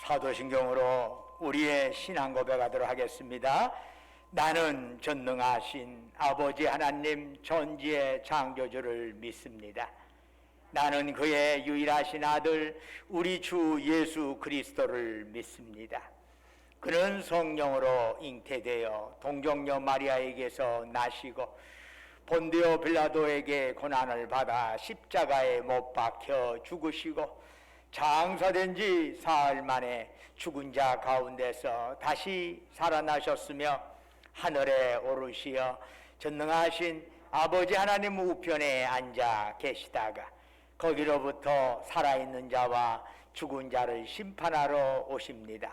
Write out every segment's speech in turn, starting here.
사도신경으로 우리의 신앙 고백하도록 하겠습니다. 나는 전능하신 아버지 하나님 전지의 창조주를 믿습니다. 나는 그의 유일하신 아들 우리 주 예수 그리스도를 믿습니다. 그는 성령으로 잉태되어 동정녀 마리아에게서 나시고 본디오 빌라도에게 고난을 받아 십자가에 못 박혀 죽으시고 장사된 지 사흘 만에 죽은 자 가운데서 다시 살아나셨으며 하늘에 오르시어 전능하신 아버지 하나님 우편에 앉아 계시다가 거기로부터 살아있는 자와 죽은 자를 심판하러 오십니다.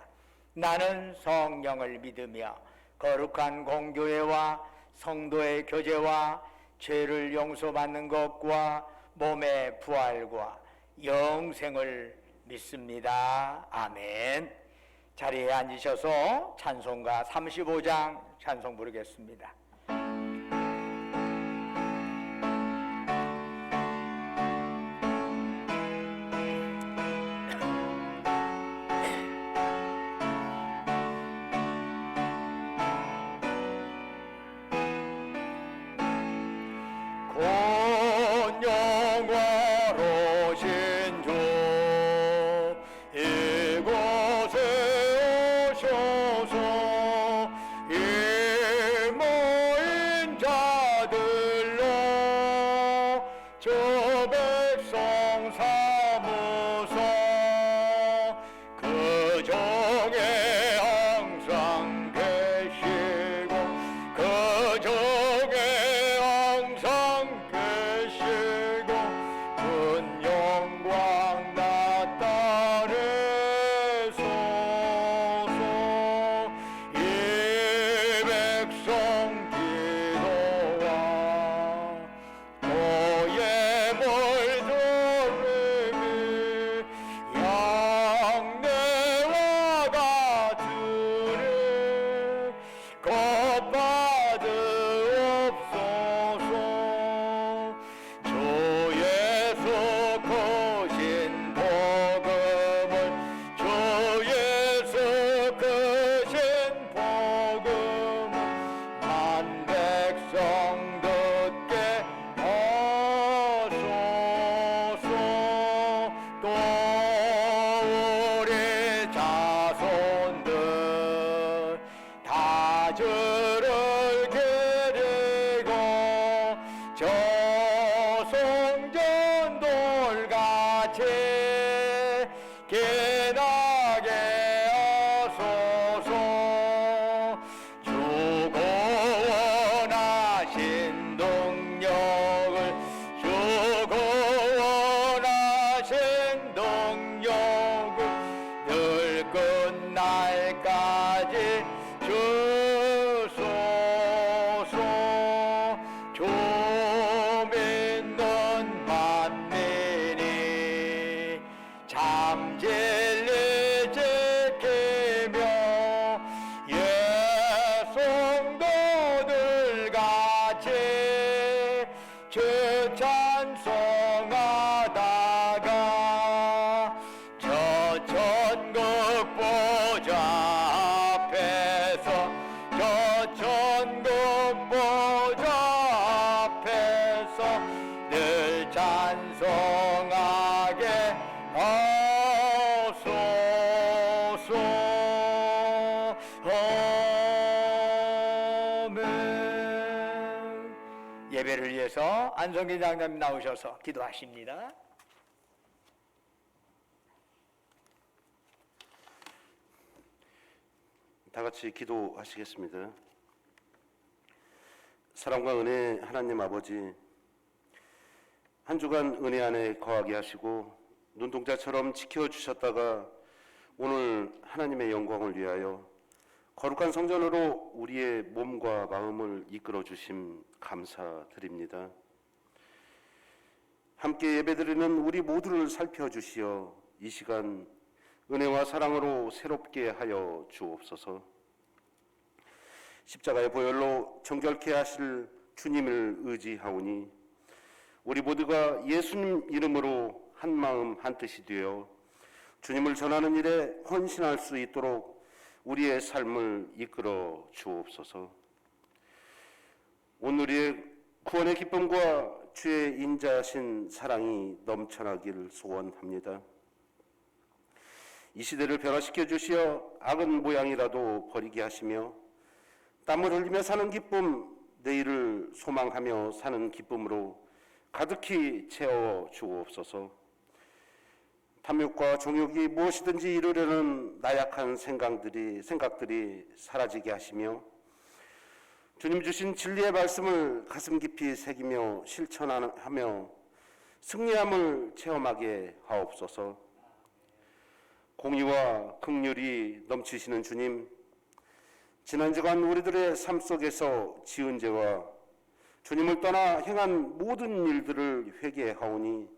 나는 성령을 믿으며 거룩한 공교회와 성도의 교제와 죄를 용서받는 것과 몸의 부활과 영생을 믿습니다. 아멘. 자리에 앉으셔서 찬송가 35장 찬송 부르겠습니다. 예배를 위해서 안성기 장로님 나오셔서 기도하십니다. 다 같이 기도하시겠습니다. 사랑과 은혜 하나님 아버지, 한 주간 은혜 안에 거하게 하시고 눈동자처럼 지켜주셨다가 오늘 하나님의 영광을 위하여 거룩한 성전으로 우리의 몸과 마음을 이끌어 주심 감사드립니다. 함께 예배드리는 우리 모두를 살펴주시어 이 시간 은혜와 사랑으로 새롭게 하여 주옵소서. 십자가의 보혈로 정결케 하실 주님을 의지하오니 우리 모두가 예수님 이름으로 한 마음 한 뜻이 되어 주님을 전하는 일에 헌신할 수 있도록 우리의 삶을 이끌어 주옵소서. 오늘의 구원의 기쁨과 주의 인자하신 사랑이 넘쳐나기를 소원합니다. 이 시대를 변화시켜 주시어 악은 모양이라도 버리게 하시며 땀을 흘리며 사는 기쁨, 내일을 소망하며 사는 기쁨으로 가득히 채워 주옵소서. 탐욕과 정욕이 무엇이든지 이루려는 나약한 생각들이 사라지게 하시며 주님 주신 진리의 말씀을 가슴 깊이 새기며 실천하며 승리함을 체험하게 하옵소서. 공의와 긍휼이 넘치시는 주님, 지난 주간 우리들의 삶 속에서 지은 죄와 주님을 떠나 행한 모든 일들을 회개하오니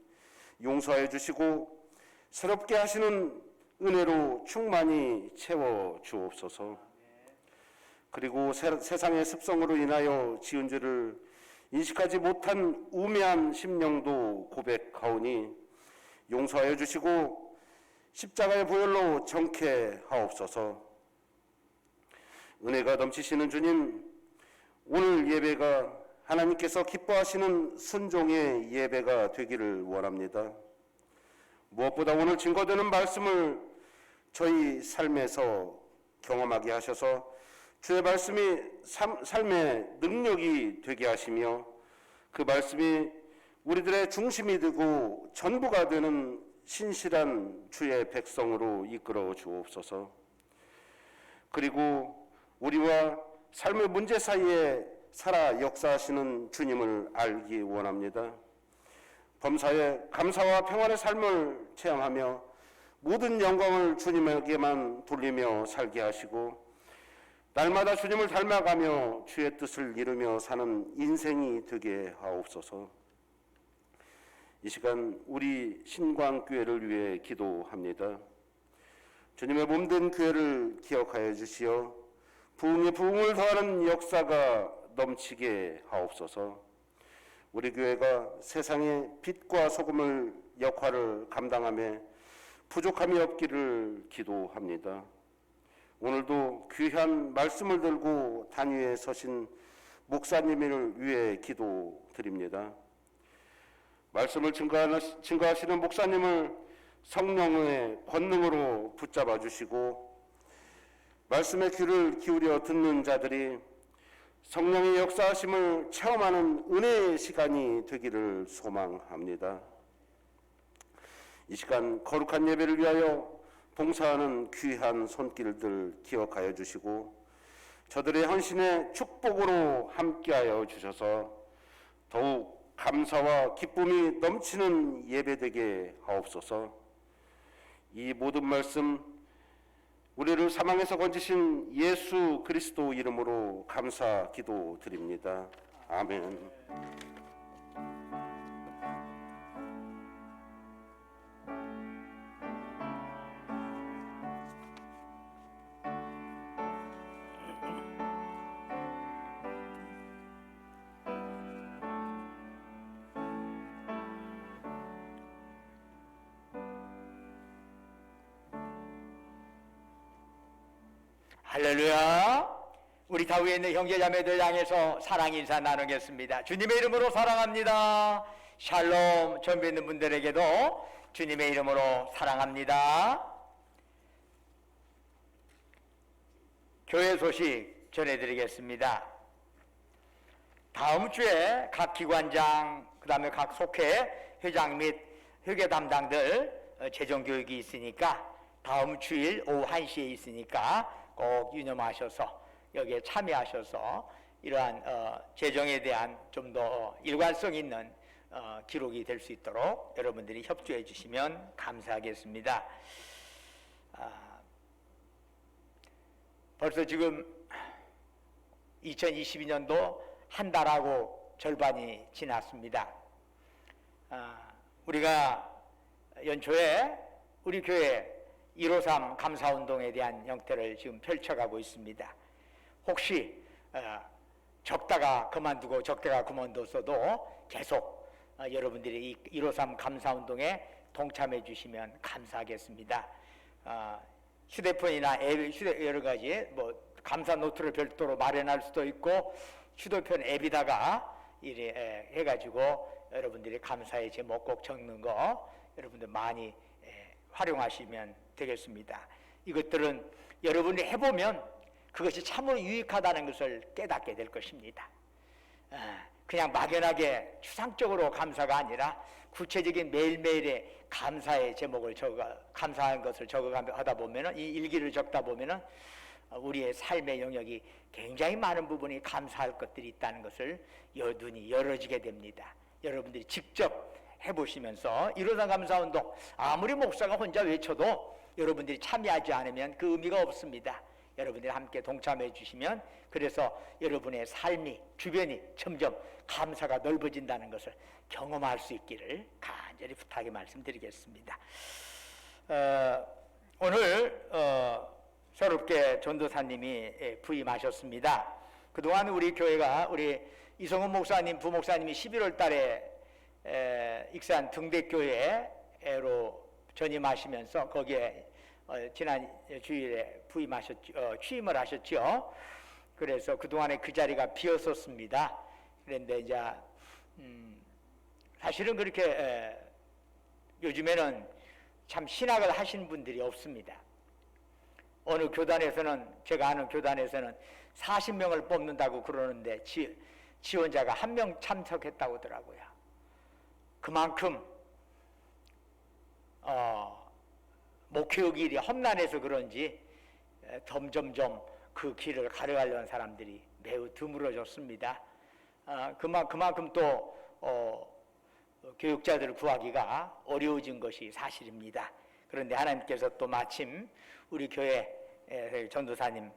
용서해 주시고 새롭게 하시는 은혜로 충만히 채워 주옵소서. 그리고 세상의 습성으로 인하여 지은 죄를 인식하지 못한 우매한 심령도 고백하오니 용서하여 주시고 십자가의 보혈로 정케하옵소서. 은혜가 넘치시는 주님, 오늘 예배가 하나님께서 기뻐하시는 순종의 예배가 되기를 원합니다. 무엇보다 오늘 증거되는 말씀을 저희 삶에서 경험하게 하셔서 주의 말씀이 삶의 능력이 되게 하시며 그 말씀이 우리들의 중심이 되고 전부가 되는 신실한 주의 백성으로 이끌어 주옵소서. 그리고 우리와 삶의 문제 사이에 살아 역사하시는 주님을 알기 원합니다. 범사에 감사와 평안의 삶을 체험하며 모든 영광을 주님에게만 돌리며 살게 하시고 날마다 주님을 닮아가며 주의 뜻을 이루며 사는 인생이 되게 하옵소서. 이 시간 우리 신광교회를 위해 기도합니다. 주님의 몸된 교회를 기억하여 주시어 부흥에 부흥을 더하는 역사가 넘치게 하옵소서. 우리 교회가 세상의 빛과 소금을 역할을 감당하며 부족함이 없기를 기도합니다. 오늘도 귀한 말씀을 들고 단위에 서신 목사님을 위해 기도드립니다. 말씀을 증거하시는 목사님을 성령의 권능으로 붙잡아 주시고 말씀의 귀를 기울여 듣는 자들이 성령의 역사하심을 체험하는 은혜의 시간이 되기를 소망합니다. 이 시간 거룩한 예배를 위하여 봉사하는 귀한 손길들 기억하여 주시고 저들의 헌신의 축복으로 함께하여 주셔서 더욱 감사와 기쁨이 넘치는 예배되게 하옵소서. 이 모든 말씀 우리를 사망에서 건지신 예수 그리스도 이름으로 감사 기도드립니다. 아멘. 할렐루야. 우리 다 위에 있는 형제자매들 향해서 사랑 인사 나누겠습니다. 주님의 이름으로 사랑합니다. 샬롬. 전부에 있는 분들에게도 주님의 이름으로 사랑합니다. 교회 소식 전해드리겠습니다. 다음 주에 각 기관장, 그 다음에 각 속회 회장 및 회계 담당들 재정교육이 있으니까 다음 주일 오후 1시에 있으니까 꼭 유념하셔서 여기에 참여하셔서 이러한 재정에 대한 좀 더 일관성 있는 기록이 될 수 있도록 여러분들이 협조해 주시면 감사하겠습니다. 벌써 지금 2022년도 한 달하고 절반이 지났습니다. 우리가 연초에 우리 교회 153 감사운동에 대한 형태를 지금 펼쳐가고 있습니다. 혹시 적다가 그만두고 적다가 그만뒀어도 계속 여러분들이 이 153 감사운동에 동참해 주시면 감사하겠습니다. 휴대폰이나 앱, 여러 가지 뭐 감사 노트를 별도로 마련할 수도 있고 휴대폰 앱에다가 이래 해가지고 여러분들이 감사의 제목 꼭 적는 거 여러분들 많이 활용하시면 되겠습니다. 이것들은 여러분이 해보면 그것이 참으로 유익하다는 것을 깨닫게 될 것입니다. 그냥 막연하게 추상적으로 감사가 아니라 구체적인 매일매일의 감사의 제목을 감사한 것을 적어가다 보면은, 이 일기를 적다 보면은 우리의 삶의 영역이 굉장히 많은 부분이 감사할 것들이 있다는 것을 눈이 열어지게 됩니다. 여러분들이 직접 해보시면서 이러다 감사운동, 아무리 목사가 혼자 외쳐도 여러분들이 참여하지 않으면 그 의미가 없습니다. 여러분들이 함께 동참해 주시면, 그래서 여러분의 삶이, 주변이 점점 감사가 넓어진다는 것을 경험할 수 있기를 간절히 부탁의 말씀드리겠습니다. 오늘 새롭게 전도사님이 부임하셨습니다. 그동안 우리 교회가 우리 이성훈 목사님, 부목사님이 11월 달에 익산 등대교회로 전임하시면서 거기에 지난 주일에 취임을 하셨죠. 그래서 그동안에 그 자리가 비었었습니다. 그런데 이제 사실은 그렇게 요즘에는 참 신학을 하신 분들이 없습니다. 어느 교단에서는, 제가 아는 교단에서는 40명을 뽑는다고 그러는데 지원자가 1명 참석했다고 하더라고요. 그만큼 목회의 일이 험난해서 그런지 점점점 그 길을 가려가려는 사람들이 매우 드물어졌습니다. 그만큼 또 교육자들을 구하기가 어려워진 것이 사실입니다. 그런데 하나님께서 또 마침 우리 교회 전도사님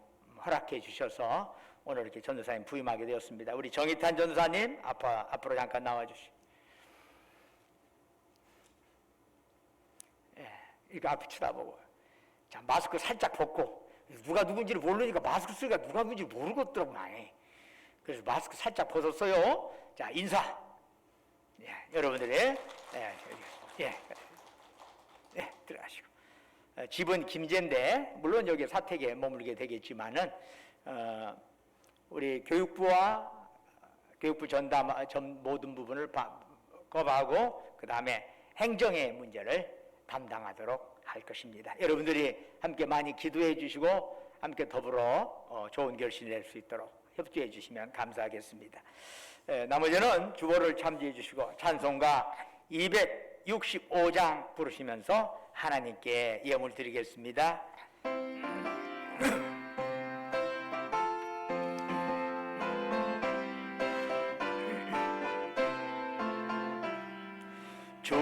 허락해 주셔서 오늘 이렇게 전도사님 부임하게 되었습니다. 우리 정희탄 전도사님 앞으로 잠깐 나와 주시죠. 이거 앞에 쳐다보고, 자, 마스크 살짝 벗고, 누가 누군지를 모르니까 마스크 쓰니까 누가 누군지 모르겠더라고 많이. 그래서 마스크 살짝 벗었어요. 자, 인사. 여러분들이 들어가시고. 집은 김제인데 물론 여기 사택에 머물게 되겠지만은 우리 교육부와 교육부 전담 모든 부분을 거부하고 그 다음에 행정의 문제를 담당하도록 할 것입니다. 여러분들이 함께 많이 기도해 주시고 함께 더불어 좋은 결실 낼 수 있도록 협조해 주시면 감사하겠습니다. 나머지는 주보를 참조해 주시고 찬송가 265장 부르시면서 하나님께 예물 드리겠습니다. 주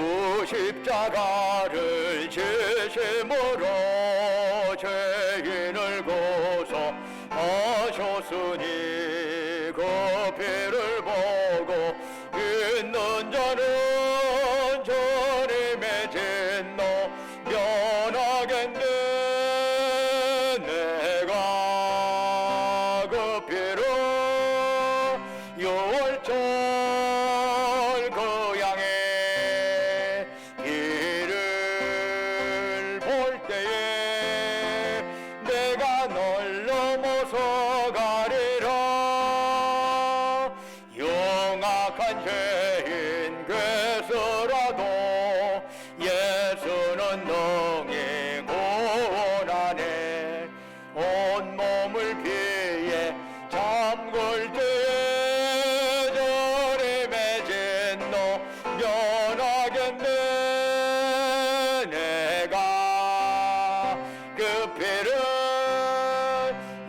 십자가를 지심으로 죄인을 고소하셨으니 그 피를 보고 있는 자는 주님의 진노 면하겠네. 내가 그 피를 유월절 그 양의 길을 볼 때에 내가 널 넘어서 가리라. 영악한 죄인 괴서라도 예수는 능히 구원하네. 온몸을 피해 잠글 때에 주님의 진노 면하겠네. 내가 그 피를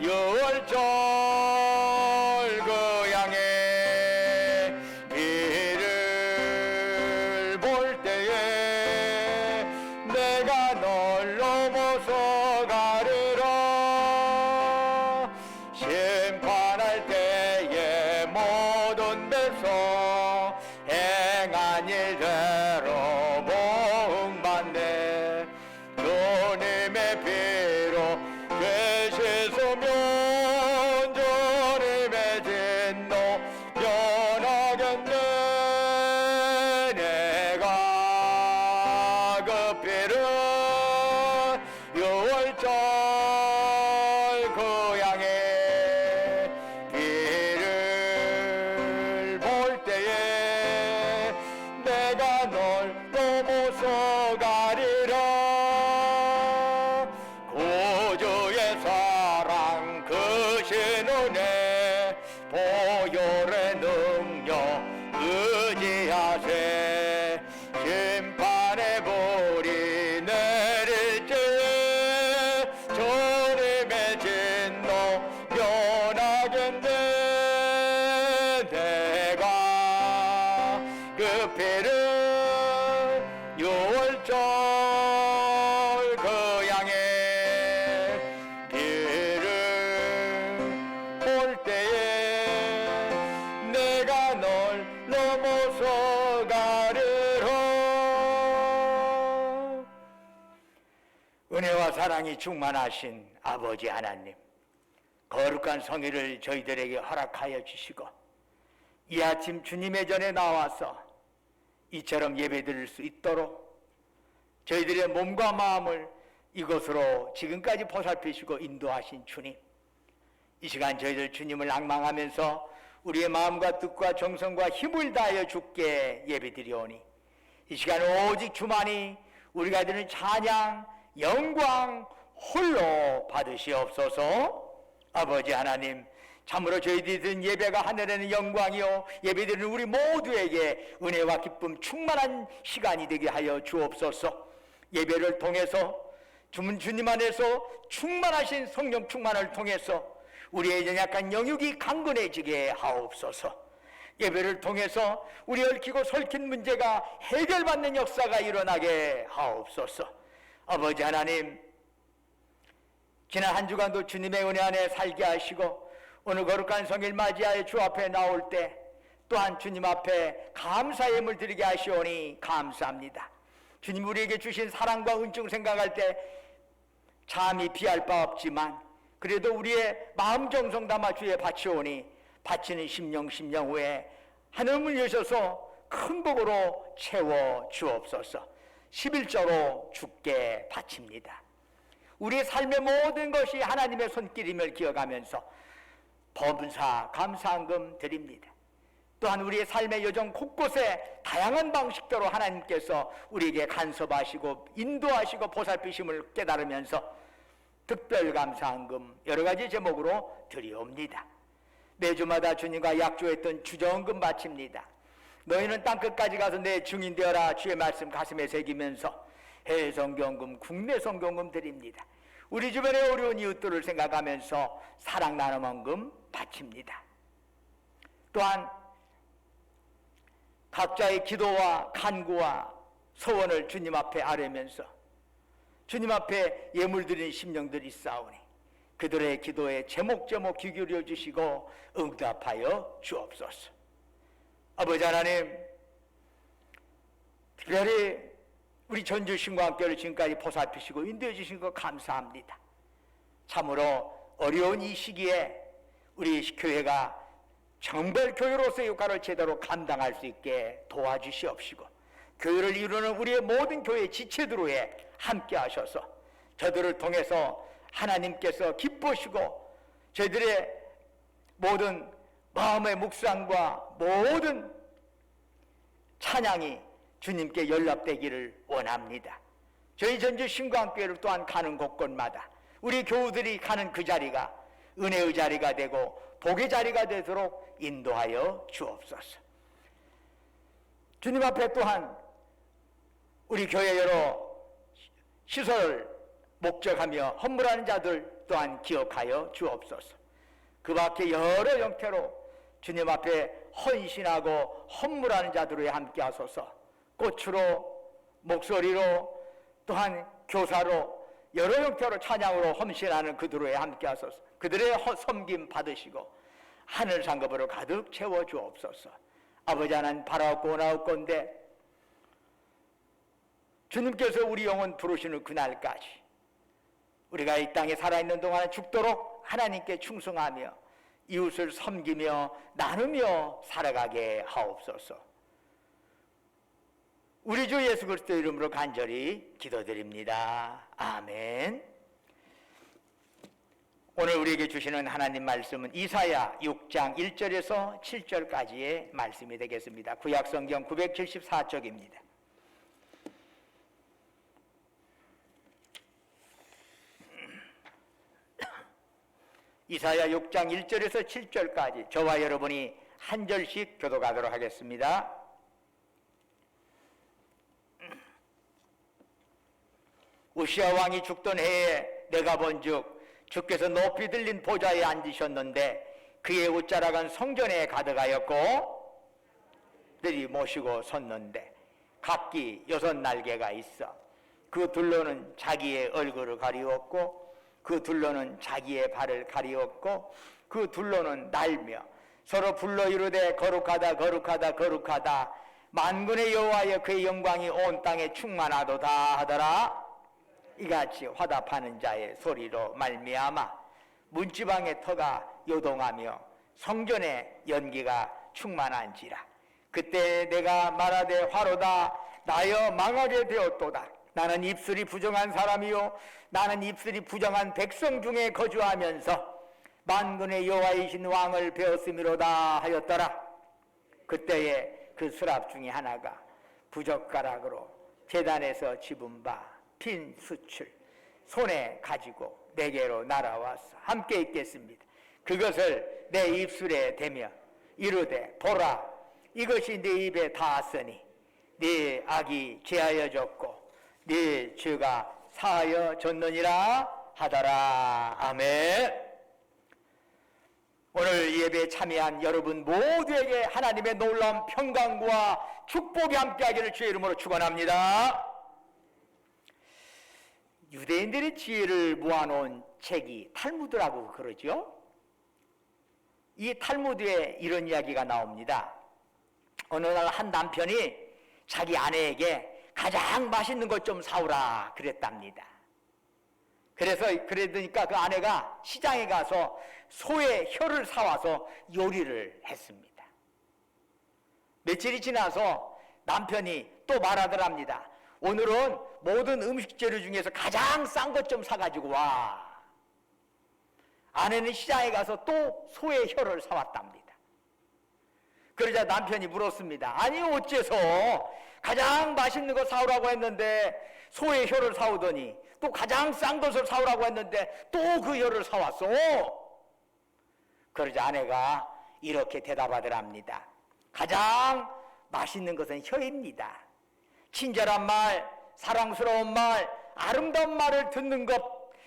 유월절 그 양의 길을 볼 때에 내가 널 넘어서 가리라. 심판할 때에 모든 백성 행한 일대로 보응받네. 주님의 피로 죄 씻으면 주님의 진노 면하겠네. 내가 그 급히는 6월절 고향에 비를 볼 때에 내가 널 넘어서 가리라. 구주의 사랑 그 신은혜 보혈의 능력 의지하세. 심판의 불이 내릴 때 주님의 진노 면하겠네. 내가 급히는 6월절 고향에 비를 볼 때에 내가 널 넘어서 가리라. 은혜와 사랑이 충만하신 아버지 하나님, 거룩한 성의를 저희들에게 허락하여 주시고 이 아침 주님의 전에 나와서 이처럼 예배드릴 수 있도록 저희들의 몸과 마음을 이곳으로 지금까지 보살피시고 인도하신 주님, 이 시간 저희들 주님을 앙망하면서 우리의 마음과 뜻과 정성과 힘을 다하여 주께 예배드리오니 이 시간 오직 주만이 우리가 드리는 찬양, 영광 홀로 받으시옵소서. 아버지 하나님, 참으로 저희들이 드린 예배가 하늘에는 영광이요 예배드리는 우리 모두에게 은혜와 기쁨 충만한 시간이 되게 하여 주옵소서. 예배를 통해서 주님 안에서 충만하신 성령 충만을 통해서 우리의 연약한 영육이 강건해지게 하옵소서. 예배를 통해서 우리 얽히고 설킨 문제가 해결받는 역사가 일어나게 하옵소서. 아버지 하나님, 지난 한 주간도 주님의 은혜 안에 살게 하시고 오늘 거룩한 성일 맞이하여 주 앞에 나올 때 또한 주님 앞에 감사의 예물 드리게 하시오니 감사합니다. 주님 우리에게 주신 사랑과 은총 생각할 때 참이 비할 바 없지만 그래도 우리의 마음 정성 담아 주에 바치오니 바치는 심령 후에 하늘문을 여셔서 큰 복으로 채워 주옵소서. 11조로 주께 바칩니다. 우리의 삶의 모든 것이 하나님의 손길임을 기억하면서 범사 감사한금 드립니다. 또한 우리의 삶의 여정 곳곳에 다양한 방식대로 하나님께서 우리에게 간섭하시고 인도하시고 보살피심을 깨달으면서 특별 감사한금 여러 가지 제목으로 드리옵니다. 매주마다 주님과 약조했던 주정금 바칩니다. 너희는 땅끝까지 가서 내 증인 되어라 주의 말씀 가슴에 새기면서 해외 성경금, 국내 성경금 드립니다. 우리 주변의 어려운 이웃들을 생각하면서 사랑 나눔원금 바칩니다. 또한 각자의 기도와 간구와 소원을 주님 앞에 아뢰면서 주님 앞에 예물 드리는 심령들이 있사오니 그들의 기도에 제목제목 귀 기울여 주시고 응답하여 주옵소서. 아버지 하나님, 특별히 우리 전주 신광교를 지금까지 보살피시고 인도해 주신 것 감사합니다. 참으로 어려운 이 시기에 우리 교회가 정말 교회로서의 역할을 제대로 감당할 수 있게 도와주시옵시고 교회를 이루는 우리의 모든 교회 지체들에 함께 하셔서 저들을 통해서 하나님께서 기뻐하시고 저희들의 모든 마음의 묵상과 모든 찬양이 주님께 연락되기를 원합니다. 저희 전주 신광교회를 또한 가는 곳곳마다 우리 교우들이 가는 그 자리가 은혜의 자리가 되고 복의 자리가 되도록 인도하여 주옵소서. 주님 앞에 또한 우리 교회 여러 시설을 목적하며 헌물하는 자들 또한 기억하여 주옵소서. 그 밖에 여러 형태로 주님 앞에 헌신하고 헌물하는 자들에 함께 하소서. 꽃으로, 목소리로, 또한 교사로 여러 형태로 찬양으로 헌신하는 그들에 함께 하소서. 그들의 섬김 받으시고 하늘 상급으로 가득 채워 주옵소서. 아버지 하나님 바라옵고 원하옵건대 주님께서 우리 영혼 부르시는 그날까지 우리가 이 땅에 살아있는 동안 죽도록 하나님께 충성하며 이웃을 섬기며 나누며 살아가게 하옵소서. 우리 주 예수 그리스도 이름으로 간절히 기도드립니다. 아멘. 오늘 우리에게 주시는 하나님 말씀은 이사야 6장 1절에서 7절까지의 말씀이 되겠습니다. 구약성경 974쪽입니다. 이사야 6장 1절에서 7절까지 저와 여러분이 한 절씩 교독하도록 하겠습니다. 우시아 왕이 죽던 해에 내가 본즉 주께서 높이 들린 보좌에 앉으셨는데 그의 웃자락은 성전에 가득하였고 들이 모시고 섰는데 각기 6날개가 있어 그 둘로는 자기의 얼굴을 가리웠고 그 둘로는 자기의 발을 가리웠고 그 둘로는 날며 서로 불러 이르되 거룩하다 거룩하다 거룩하다 만군의 여호와여 그의 영광이 온 땅에 충만하도다 하더라. 이같이 화답하는 자의 소리로 말미암아 문지방의 터가 요동하며 성전의 연기가 충만한지라. 그때 내가 말하되 화로다 나여 망하게 되었도다. 나는 입술이 부정한 사람이요 나는 입술이 부정한 백성 중에 거주하면서 만군의 여호와이신 왕을 배웠음이로다 하였더라. 그때에 그 스랍 중에 하나가 부젓가락으로 제단에서 집은 바 핀 수출 손에 가지고 내게로 날아와서 함께 있겠습니다. 그것을 내 입술에 대며 이르되 보라 이것이 네 입에 닿았으니 네 악이 제하여졌고 네 죄가 사하여졌느니라 하더라. 아멘. 오늘 예배에 참여한 여러분 모두에게 하나님의 놀라운 평강과 축복이 함께하기를 주의 이름으로 축원합니다. 유대인들의 지혜를 모아놓은 책이 탈무드라고 그러죠. 이 탈무드에 이런 이야기가 나옵니다. 어느 날 한 남편이 자기 아내에게 가장 맛있는 것 좀 사오라 그랬답니다. 그러니까 그 아내가 시장에 가서 소의 혀를 사와서 요리를 했습니다. 며칠이 지나서 남편이 또 말하더랍니다. 오늘은 모든 음식 재료 중에서 가장 싼 것 좀 사가지고 와. 아내는 시장에 가서 또 소의 혀를 사왔답니다. 그러자 남편이 물었습니다. 아니 어째서 가장 맛있는 거 사오라고 했는데 소의 혀를 사오더니 또 가장 싼 것을 사오라고 했는데 또 그 혀를 사왔어. 그러자 아내가 이렇게 대답하더랍니다. 가장 맛있는 것은 혀입니다. 친절한 말, 사랑스러운 말, 아름다운 말을 듣는 것,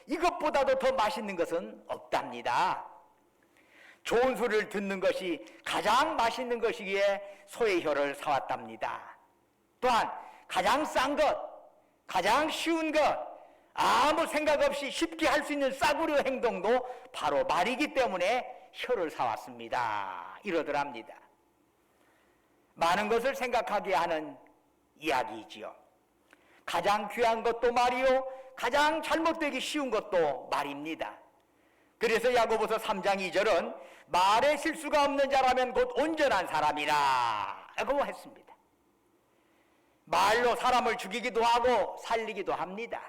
이것보다도 더 맛있는 것은 없답니다. 좋은 소리를 듣는 것이 가장 맛있는 것이기에 소의 혀를 사왔답니다. 또한 가장 싼 것, 가장 쉬운 것, 아무 생각 없이 쉽게 할 수 있는 싸구려 행동도 바로 말이기 때문에 혀를 사왔습니다. 이러더랍니다. 많은 것을 생각하게 하는 이야기이지요. 가장 귀한 것도 말이요 가장 잘못되기 쉬운 것도 말입니다. 그래서 야고보서 3장 2절은 말에 실수가 없는 자라면 곧 온전한 사람이라 라고 했습니다. 말로 사람을 죽이기도 하고 살리기도 합니다.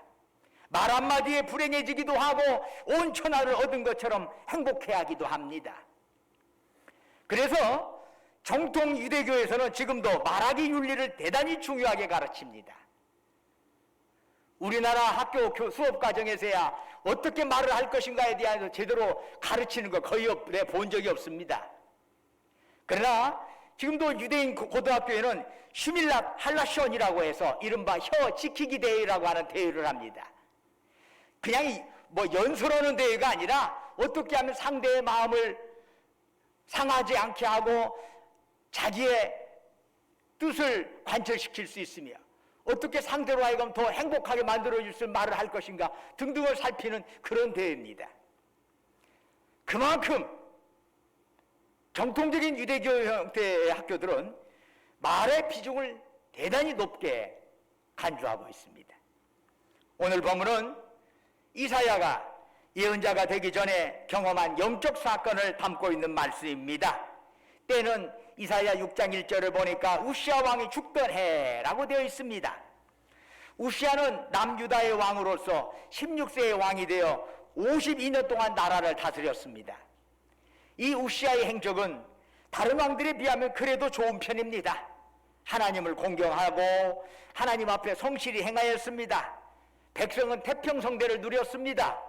말 한마디에 불행해지기도 하고 온 천하를 얻은 것처럼 행복해하기도 합니다. 그래서 정통 유대교에서는 지금도 말하기 윤리를 대단히 중요하게 가르칩니다. 우리나라 학교 수업 과정에서야 어떻게 말을 할 것인가에 대해서 제대로 가르치는 거 거의 본 적이 없습니다. 그러나 지금도 유대인 고등학교에는 슈밀랏 할라션이라고 해서 이른바 혀 지키기 대회라고 하는 대회를 합니다. 그냥 연설하는 대회가 아니라 어떻게 하면 상대의 마음을 상하지 않게 하고 자기의 뜻을 관철시킬 수 있으며 어떻게 상대로 하여금 더 행복하게 만들어줄 수 있는 말을 할 것인가 등등을 살피는 그런 대회입니다. 그만큼 정통적인 유대교 형태의 학교들은 말의 비중을 대단히 높게 간주하고 있습니다. 오늘 본문은 이사야가 예언자가 되기 전에 경험한 영적 사건을 담고 있는 말씀입니다. 때는 이사야 6장 1절을 보니까 우시아 왕이 죽던 해라고 되어 있습니다. 우시아는 남유다의 왕으로서 16세의 왕이 되어 52년 동안 나라를 다스렸습니다. 이 우시아의 행적은 다른 왕들에 비하면 그래도 좋은 편입니다. 하나님을 공경하고 하나님 앞에 성실히 행하였습니다. 백성은 태평성대를 누렸습니다.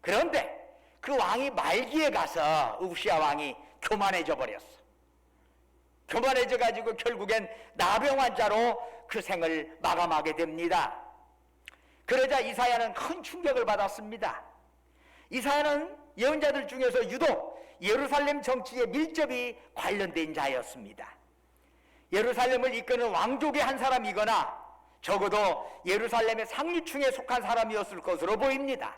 그런데 그 왕이 말기에 가서 우시아 왕이 교만해져 버렸어. 교만해져 가지고 결국엔 나병 환자로 그 생을 마감하게 됩니다. 그러자 이사야는 큰 충격을 받았습니다. 이사야는 예언자들 중에서 유독 예루살렘 정치에 밀접히 관련된 자였습니다. 예루살렘을 이끄는 왕족의 한 사람이거나 적어도 예루살렘의 상류층에 속한 사람이었을 것으로 보입니다.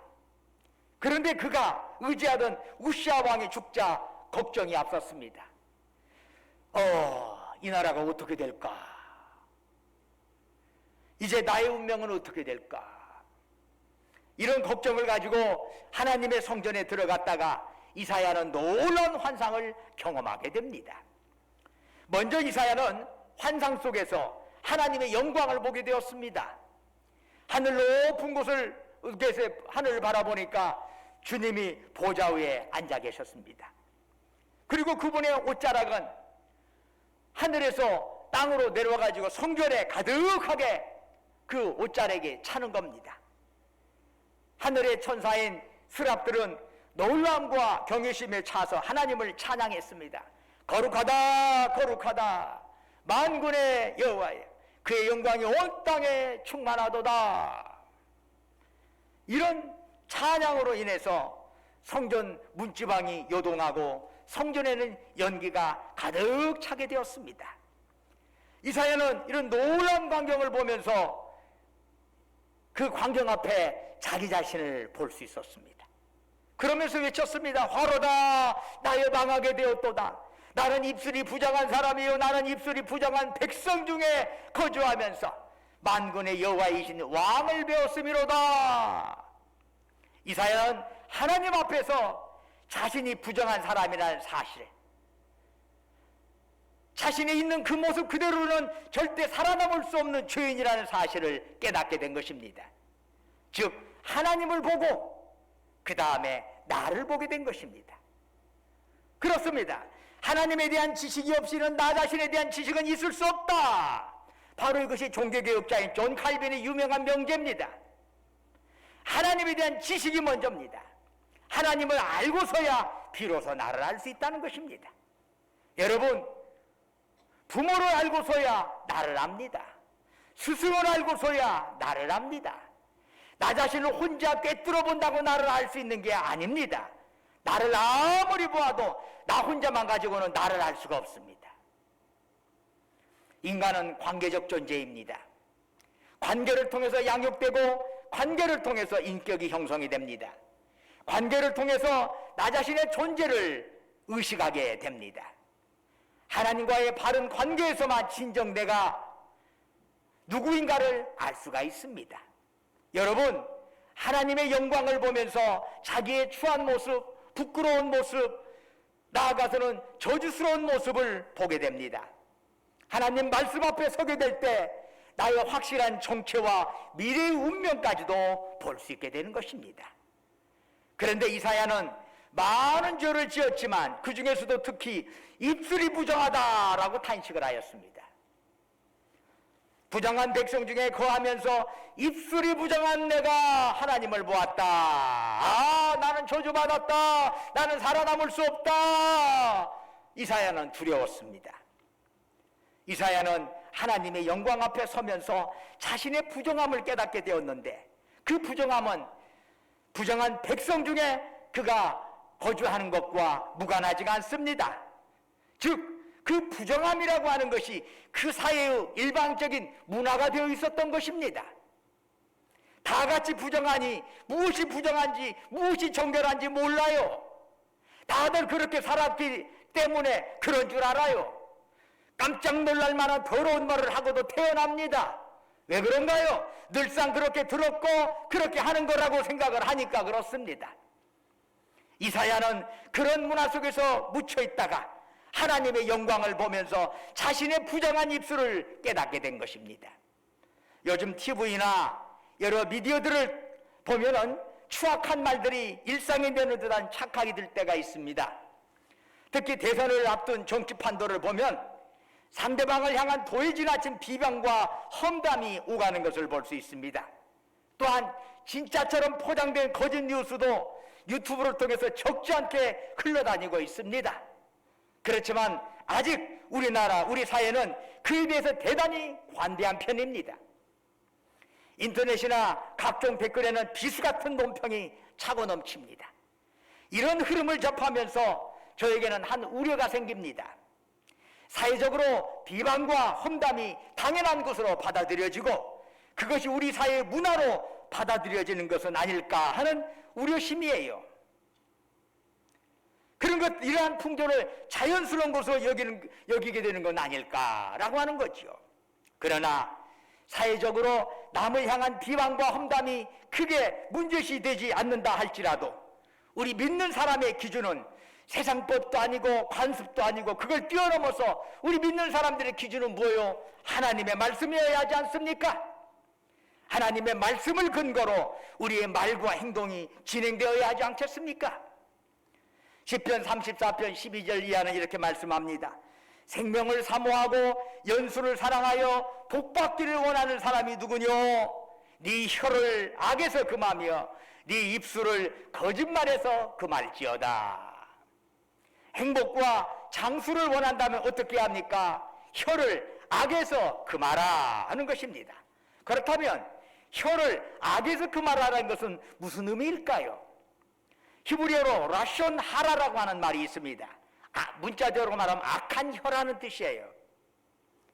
그런데 그가 의지하던 우시아 왕이 죽자 걱정이 앞섰습니다. 이 나라가 어떻게 될까? 이제 나의 운명은 어떻게 될까? 이런 걱정을 가지고 하나님의 성전에 들어갔다가 이사야는 놀라운 환상을 경험하게 됩니다. 먼저 이사야는 환상 속에서 하나님의 영광을 보게 되었습니다. 하늘 높은 곳을 하늘을 바라보니까 주님이 보좌 위에 앉아 계셨습니다. 그리고 그분의 옷자락은 하늘에서 땅으로 내려와가지고 성전에 가득하게 그 옷자락에 차는 겁니다. 하늘의 천사인 스랍들은 놀람과 경외심에 차서 하나님을 찬양했습니다. 거룩하다 거룩하다 만군의 여호와여, 그의 영광이 온 땅에 충만하도다. 이런 찬양으로 인해서 성전 문지방이 요동하고 성전에는 연기가 가득 차게 되었습니다. 이사야는 이런 놀라운 광경을 보면서 그 광경 앞에 자기 자신을 볼 수 있었습니다. 그러면서 외쳤습니다. 화로다 나여 망하게 되었도다. 나는 입술이 부정한 사람이요 나는 입술이 부정한 백성 중에 거주하면서 만군의 여호와이신 왕을 배웠음이로다. 이사야는 하나님 앞에서 자신이 부정한 사람이라는 사실을, 자신이 있는 그 모습 그대로는 절대 살아남을 수 없는 죄인이라는 사실을 깨닫게 된 것입니다. 즉 하나님을 보고 그 다음에 나를 보게 된 것입니다. 그렇습니다. 하나님에 대한 지식이 없이는 나 자신에 대한 지식은 있을 수 없다. 바로 이것이 종교개혁자인 존 칼빈의 유명한 명제입니다. 하나님에 대한 지식이 먼저입니다. 하나님을 알고서야 비로소 나를 알 수 있다는 것입니다. 여러분, 부모를 알고서야 나를 압니다. 스승을 알고서야 나를 압니다. 나 자신을 혼자 꿰뚫어 본다고 나를 알 수 있는 게 아닙니다. 나를 아무리 보아도 나 혼자만 가지고는 나를 알 수가 없습니다. 인간은 관계적 존재입니다. 관계를 통해서 양육되고 관계를 통해서 인격이 형성이 됩니다. 관계를 통해서 나 자신의 존재를 의식하게 됩니다. 하나님과의 바른 관계에서만 진정 내가 누구인가를 알 수가 있습니다. 여러분, 하나님의 영광을 보면서 자기의 추한 모습, 부끄러운 모습, 나아가서는 저주스러운 모습을 보게 됩니다. 하나님 말씀 앞에 서게 될 때 나의 확실한 정체와 미래의 운명까지도 볼 수 있게 되는 것입니다. 그런데 이사야는 많은 죄를 지었지만 그 중에서도 특히 입술이 부정하다라고 탄식을 하였습니다. 부정한 백성 중에 거하면서 입술이 부정한 내가 하나님을 보았다. 나는 저주받았다. 나는 살아남을 수 없다. 이사야는 두려웠습니다. 이사야는 하나님의 영광 앞에 서면서 자신의 부정함을 깨닫게 되었는데 그 부정함은 부정한 백성 중에 그가 거주하는 것과 무관하지가 않습니다. 즉 그 부정함이라고 하는 것이 그 사회의 일방적인 문화가 되어 있었던 것입니다. 다 같이 부정하니 무엇이 부정한지 무엇이 정결한지 몰라요. 다들 그렇게 살았기 때문에 그런 줄 알아요. 깜짝 놀랄 만한 더러운 말을 하고도 태어납니다. 왜 그런가요? 늘상 그렇게 들었고 그렇게 하는 거라고 생각을 하니까 그렇습니다. 이사야는 그런 문화 속에서 묻혀 있다가 하나님의 영광을 보면서 자신의 부정한 입술을 깨닫게 된 것입니다. 요즘 TV나 여러 미디어들을 보면은 추악한 말들이 일상이 되는 듯한 착각이 들 때가 있습니다. 특히 대선을 앞둔 정치 판도를 보면 상대방을 향한 도에 지나친 비방과 험담이 오가는 것을 볼 수 있습니다. 또한 진짜처럼 포장된 거짓 뉴스도 유튜브를 통해서 적지 않게 흘러다니고 있습니다. 그렇지만 아직 우리나라, 우리 사회는 그에 비해서 대단히 관대한 편입니다. 인터넷이나 각종 댓글에는 비수 같은 논평이 차고 넘칩니다. 이런 흐름을 접하면서 저에게는 한 우려가 생깁니다. 사회적으로 비방과 험담이 당연한 것으로 받아들여지고 그것이 우리 사회의 문화로 받아들여지는 것은 아닐까 하는 우려심이에요. 그런 것, 이러한 풍조를 자연스러운 것으로 여기게 되는 건 아닐까라고 하는 거죠. 그러나 사회적으로 남을 향한 비방과 험담이 크게 문제시 되지 않는다 할지라도 우리 믿는 사람의 기준은 세상법도 아니고 관습도 아니고 그걸 뛰어넘어서 우리 믿는 사람들의 기준은 뭐예요? 하나님의 말씀이어야 하지 않습니까? 하나님의 말씀을 근거로 우리의 말과 행동이 진행되어야 하지 않겠습니까? 시편 34편 12절 이하는 이렇게 말씀합니다. 생명을 사모하고 연수를 사랑하여 복받기를 원하는 사람이 누구뇨? 네 혀를 악에서 금하며 네 입술을 거짓말에서 금할지어다. 행복과 장수를 원한다면 어떻게 합니까? 혀를 악에서 금하라 하는 것입니다. 그렇다면 혀를 악에서 금하라는 것은 무슨 의미일까요? 히브리어로 라숀 하라라고 하는 말이 있습니다. 문자적으로 말하면 악한 혀라는 뜻이에요.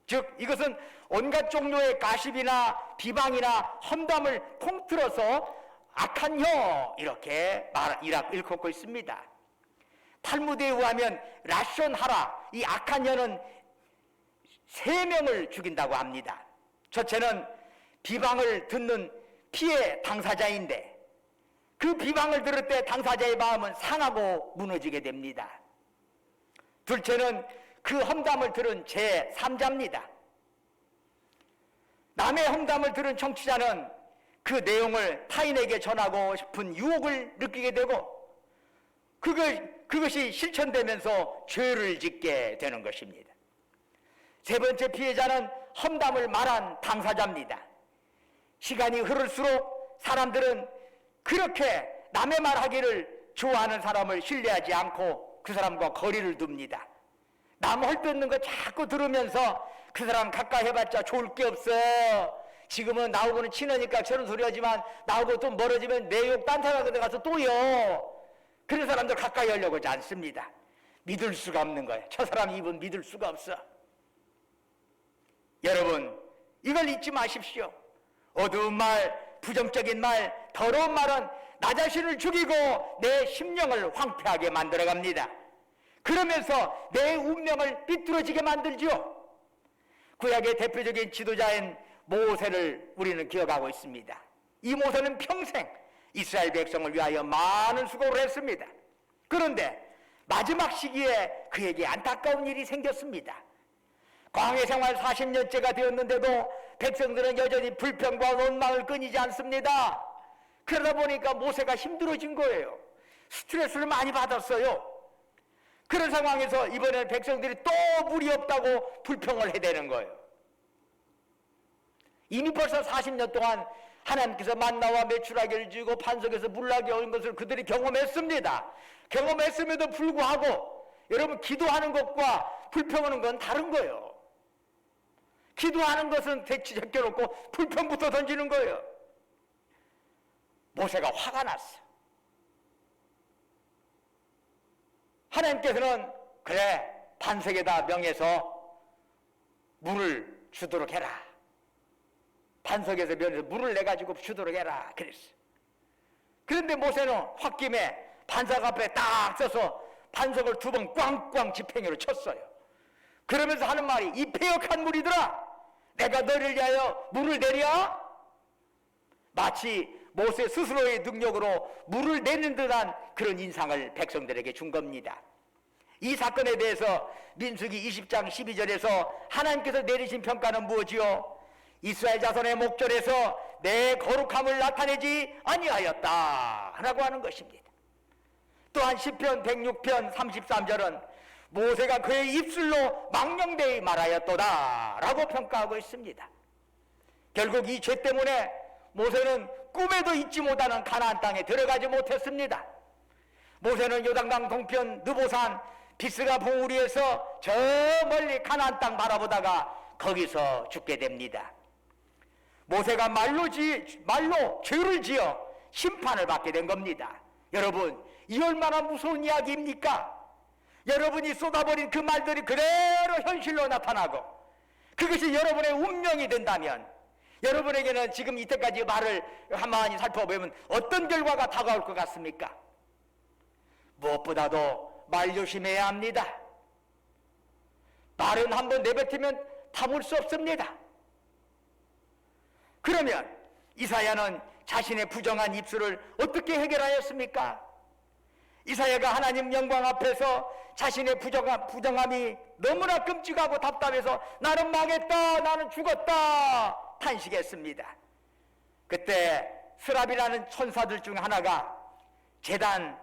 즉 이것은 온갖 종류의 가십이나 비방이나 험담을 통틀어서 악한 혀 이렇게 일컫고 있습니다. 탈무드에 의하면 라숀 하라, 이 악한 혀는 3명을 죽인다고 합니다. 첫째는 비방을 듣는 피해 당사자인데 그 비방을 들을 때 당사자의 마음은 상하고 무너지게 됩니다. 둘째는 그 험담을 들은 제3자입니다. 남의 험담을 들은 청취자는 그 내용을 타인에게 전하고 싶은 유혹을 느끼게 되고 그것이 실천되면서 죄를 짓게 되는 것입니다. 세 번째 피해자는 험담을 말한 당사자입니다. 시간이 흐를수록 사람들은 그렇게 남의 말하기를 좋아하는 사람을 신뢰하지 않고 그 사람과 거리를 둡니다. 남 헐뜯는 거 자꾸 들으면서 그 사람 가까이 해봤자 좋을 게 없어. 지금은 나하고는 친하니까 저런 소리 하지만 나하고 좀 멀어지면 내 욕 딴 사람한테 가서 또요. 그런 사람들 가까이 하려고 하지 않습니다. 믿을 수가 없는 거예요. 저 사람 입은 믿을 수가 없어. 여러분 이걸 잊지 마십시오. 어두운 말, 부정적인 말, 더러운 말은 나 자신을 죽이고 내 심령을 황폐하게 만들어갑니다. 그러면서 내 운명을 삐뚤어지게 만들죠. 구약의 대표적인 지도자인 모세를 우리는 기억하고 있습니다. 이 모세는 평생 이스라엘 백성을 위하여 많은 수고를 했습니다. 그런데 마지막 시기에 그에게 안타까운 일이 생겼습니다. 광야 생활 40년째가 되었는데도 백성들은 여전히 불평과 원망을 끊이지 않습니다. 그러다 보니까 모세가 힘들어진 거예요. 스트레스를 많이 받았어요. 그런 상황에서 이번에는 백성들이 또 물이 없다고 불평을 해대는 거예요. 이미 벌써 40년 동안 하나님께서 만나와 메추라기를 주고 반석에서 물나게 오는 것을 그들이 경험했습니다. 경험했음에도 불구하고 여러분 기도하는 것과 불평하는 건 다른 거예요. 기도하는 것은 대치 제껴놓고 불평부터 던지는 거예요. 모세가 화가 났어. 하나님께서는 그래 반석에다 명해서 물을 주도록 해라. 반석에서 면에서 물을 내가지고 주도록 해라 그랬어. 그런데 모세는 홧김에 반석 앞에 딱 서서 반석을 2번 꽝꽝 지팽이로 쳤어요. 그러면서 하는 말이 이 패역한 물이들아 내가 너를 위하여 물을 내랴. 마치 모세 스스로의 능력으로 물을 내는 듯한 그런 인상을 백성들에게 준 겁니다. 이 사건에 대해서 민수기 20장 12절에서 하나님께서 내리신 평가는 무엇이요? 이스라엘 자손의 목전에서 내 거룩함을 나타내지 아니하였다 라고 하는 것입니다. 또한 시편 106편 33절은 모세가 그의 입술로 망령되이 말하였도다 라고 평가하고 있습니다. 결국 이 죄 때문에 모세는 꿈에도 잊지 못하는 가나안 땅에 들어가지 못했습니다. 모세는 요단강 동편 느보산 비스가 봉우리에서 저 멀리 가나안 땅 바라보다가 거기서 죽게 됩니다. 모세가 말로 죄를 지어 심판을 받게 된 겁니다. 여러분, 이 얼마나 무서운 이야기입니까? 여러분이 쏟아버린 그 말들이 그대로 현실로 나타나고 그것이 여러분의 운명이 된다면 여러분에게는 지금 이때까지 말을 가만히 살펴보면 어떤 결과가 다가올 것 같습니까? 무엇보다도 말 조심해야 합니다. 말은 한번 내뱉으면 담을 수 없습니다. 그러면 이사야는 자신의 부정한 입술을 어떻게 해결하였습니까? 이사야가 하나님 영광 앞에서 자신의 부정함이 너무나 끔찍하고 답답해서 나는 망했다, 나는 죽었다 탄식했습니다. 그때 스랍이라는 천사들 중 하나가 제단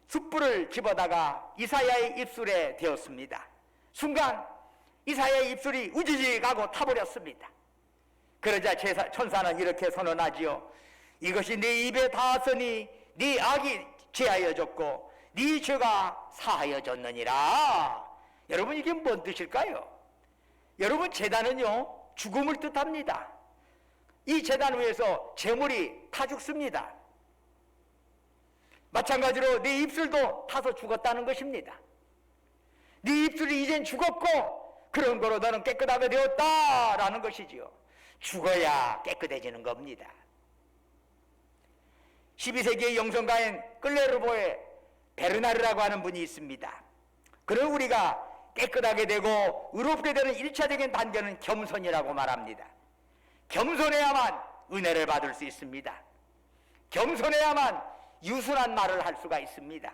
숯불을 집어다가 이사야의 입술에 대었습니다. 순간 이사야의 입술이 우지직하고 타버렸습니다. 그러자 천사는 이렇게 선언하지요. 이것이 네 입에 닿았으니 네 악이 제하여졌고 네 죄가 사하여졌느니라. 여러분, 이게 뭔 뜻일까요? 여러분, 제단은요 죽음을 뜻합니다. 이 제단 위에서 재물이 타 죽습니다. 마찬가지로 네 입술도 타서 죽었다는 것입니다. 네 입술이 이젠 죽었고 그런 거로 너는 깨끗하게 되었다라는 것이지요. 죽어야 깨끗해지는 겁니다. 12세기의 영성가인 클레르보의 베르나르라고 하는 분이 있습니다. 그를 우리가 깨끗하게 되고 의롭게 되는 1차적인 단계는 겸손이라고 말합니다. 겸손해야만 은혜를 받을 수 있습니다. 겸손해야만 유순한 말을 할 수가 있습니다.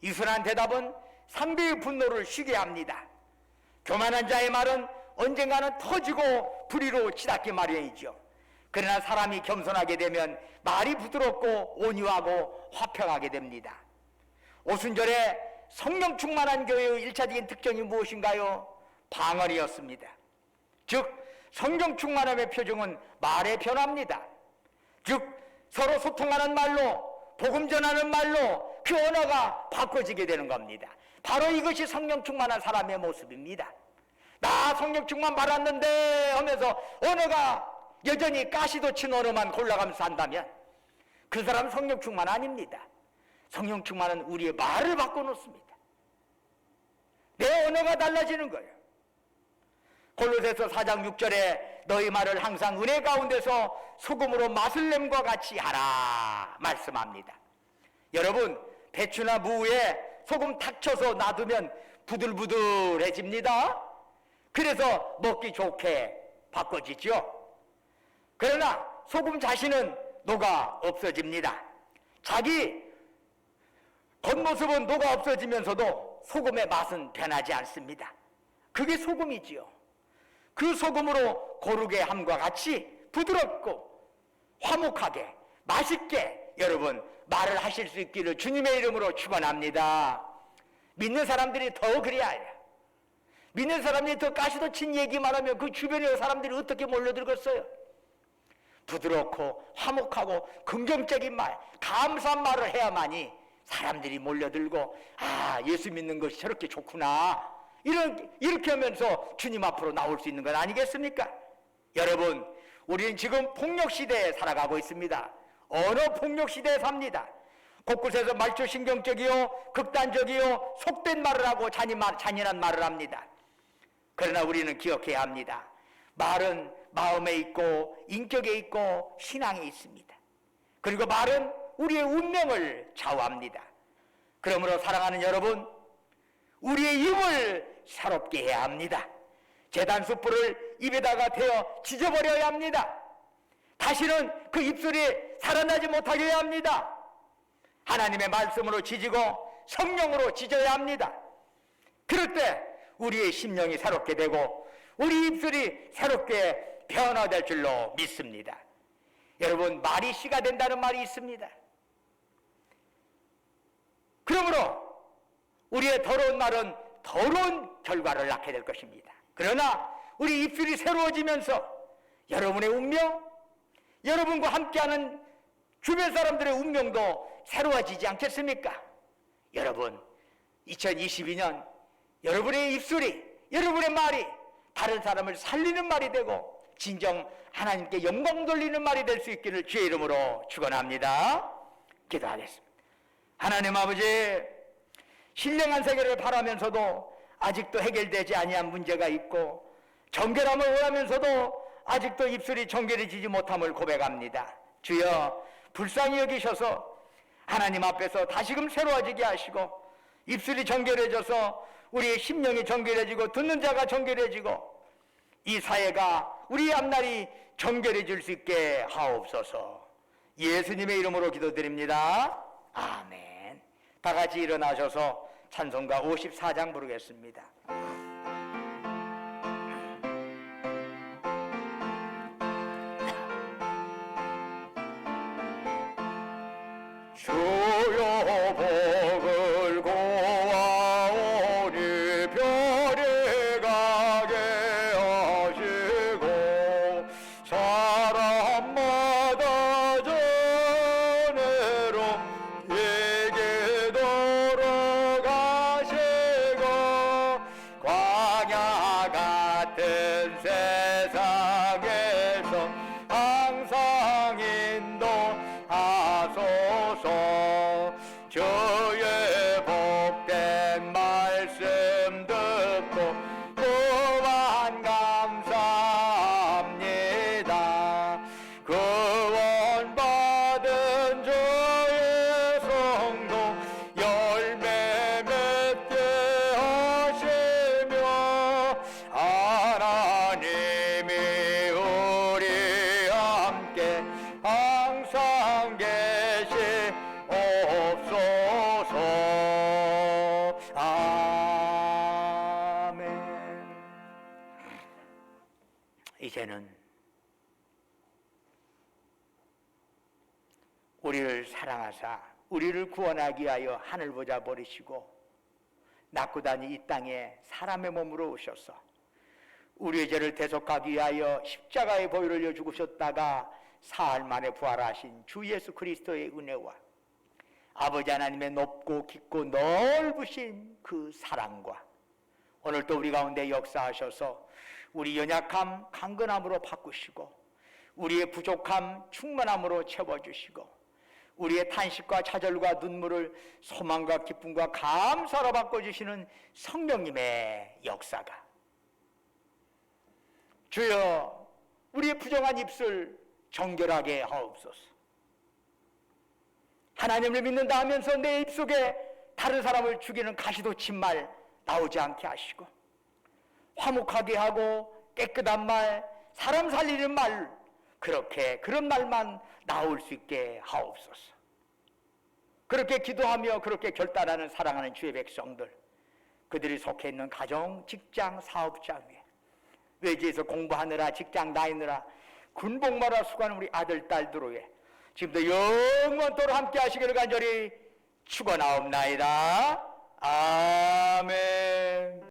유순한 대답은 상대의 분노를 쉬게 합니다. 교만한 자의 말은 언젠가는 터지고 불의로 치닫기 마련이죠. 그러나 사람이 겸손하게 되면 말이 부드럽고 온유하고 화평하게 됩니다. 오순절에 성령 충만한 교회의 1차적인 특징이 무엇인가요? 방언이었습니다. 즉 성령 충만함의 표정은 말의 변화입니다. 즉 서로 소통하는 말로, 복음 전하는 말로 그 언어가 바꿔지게 되는 겁니다. 바로 이것이 성령 충만한 사람의 모습입니다. 나 성령 충만 받았는데 하면서 언어가 여전히 가시도 친 언어만 골라가면서 한다면 그 사람은 성령 충만 아닙니다. 성령 충만은 우리의 말을 바꿔놓습니다. 내 언어가 달라지는 거예요. 골로새서 4장 6절에 너희 말을 항상 은혜 가운데서 소금으로 맛을 냄과 같이 하라 말씀합니다. 여러분, 배추나 무에 소금 탁 쳐서 놔두면 부들부들해집니다. 그래서 먹기 좋게 바꿔지죠. 그러나 소금 자신은 녹아 없어집니다. 자기 겉모습은 녹아 없어지면서도 소금의 맛은 변하지 않습니다. 그게 소금이지요. 그 소금으로 고르게 함과 같이 부드럽고 화목하게 맛있게 여러분 말을 하실 수 있기를 주님의 이름으로 축원합니다. 믿는 사람들이 더 그래야 해요. 믿는 사람들이 더 가시도 친 얘기만 하면 그 주변의 사람들이 어떻게 몰려들겠어요? 부드럽고 화목하고 긍정적인 말, 감사한 말을 해야만이 사람들이 몰려들고 아, 예수 믿는 것이 저렇게 좋구나 이렇게 하면서 주님 앞으로 나올 수 있는 건 아니겠습니까? 여러분, 우리는 지금 폭력시대에 살아가고 있습니다. 언어 폭력시대에 삽니다. 곳곳에서 말초신경적이요 극단적이요 속된 말을 하고 잔인한 말을 합니다. 그러나 우리는 기억해야 합니다. 말은 마음에 있고 인격에 있고 신앙에 있습니다. 그리고 말은 우리의 운명을 좌우합니다. 그러므로 사랑하는 여러분, 우리의 입을 사롭게 해야 합니다. 제단 숯불을 입에다가 대어 지져버려야 합니다. 다시는 그 입술이 살아나지 못하게 해야 합니다. 하나님의 말씀으로 지지고 성령으로 지져야 합니다. 그럴 때 우리의 심령이 새롭게 되고 우리 입술이 새롭게 변화될 줄로 믿습니다. 여러분, 말이 씨가 된다는 말이 있습니다. 그러므로 우리의 더러운 말은 더러운 결과를 낳게 될 것입니다. 그러나 우리 입술이 새로워지면서 여러분의 운명, 여러분과 함께하는 주변 사람들의 운명도 새로워지지 않겠습니까? 여러분, 2022년 여러분의 입술이, 여러분의 말이 다른 사람을 살리는 말이 되고 진정 하나님께 영광 돌리는 말이 될 수 있기를 주의 이름으로 축원합니다. 기도하겠습니다. 하나님 아버지, 신령한 세계를 바라면서도 아직도 해결되지 아니한 문제가 있고 정결함을 원하면서도 아직도 입술이 정결해지지 못함을 고백합니다. 주여, 불쌍히 여기셔서 하나님 앞에서 다시금 새로워지게 하시고 입술이 정결해져서 우리의 심령이 정결해지고 듣는 자가 정결해지고 이 사회가 우리의 앞날이 정결해질 수 있게 하옵소서. 예수님의 이름으로 기도드립니다. 아멘. 다 같이 일어나셔서 찬송가 54장 부르겠습니다. 주여 복을 고하오니 별에 가게 하시고 사람마다 전해로 에게 돌아가시고 광야 같은 세상에서 항상 인도하소서. 주의 복된 말씀 듣고 또한 감사합니다. 구원받은 주의 성도 열매 맺게 하시며 하나님이 우리 함께 항상 계시옵소서. 아멘. 이제는 우리를 사랑하사 우리를 구원하기 위하여 하늘 보좌 버리시고 낙고다니 이 땅에 사람의 몸으로 오셔서 우리의 죄를 대속하기 위하여 십자가의 보혈을 흘려 죽으셨다가 사흘 만에 부활하신 주 예수 그리스도의 은혜와 아버지 하나님의 높고 깊고 넓으신 그 사랑과 오늘도 우리 가운데 역사하셔서 우리 연약함 강건함으로 바꾸시고 우리의 부족함 충만함으로 채워주시고 우리의 탄식과 좌절과 눈물을 소망과 기쁨과 감사로 바꿔주시는 성령님의 역사가 주여 우리의 부정한 입술 정결하게 하옵소서. 하나님을 믿는다 하면서 내 입속에 다른 사람을 죽이는 가시돋친 말 나오지 않게 하시고 화목하게 하고 깨끗한 말, 사람 살리는 말, 그렇게 그런 말만 나올 수 있게 하옵소서. 그렇게 기도하며 그렇게 결단하는 사랑하는 주의 백성들, 그들이 속해 있는 가정, 직장, 사업장 위에 외지에서 공부하느라 직장 다니느라 군복마다 수고하는 우리 아들, 딸들 위에 지금도 영원토록 함께 하시기를 간절히 축원하옵나이다. 아멘.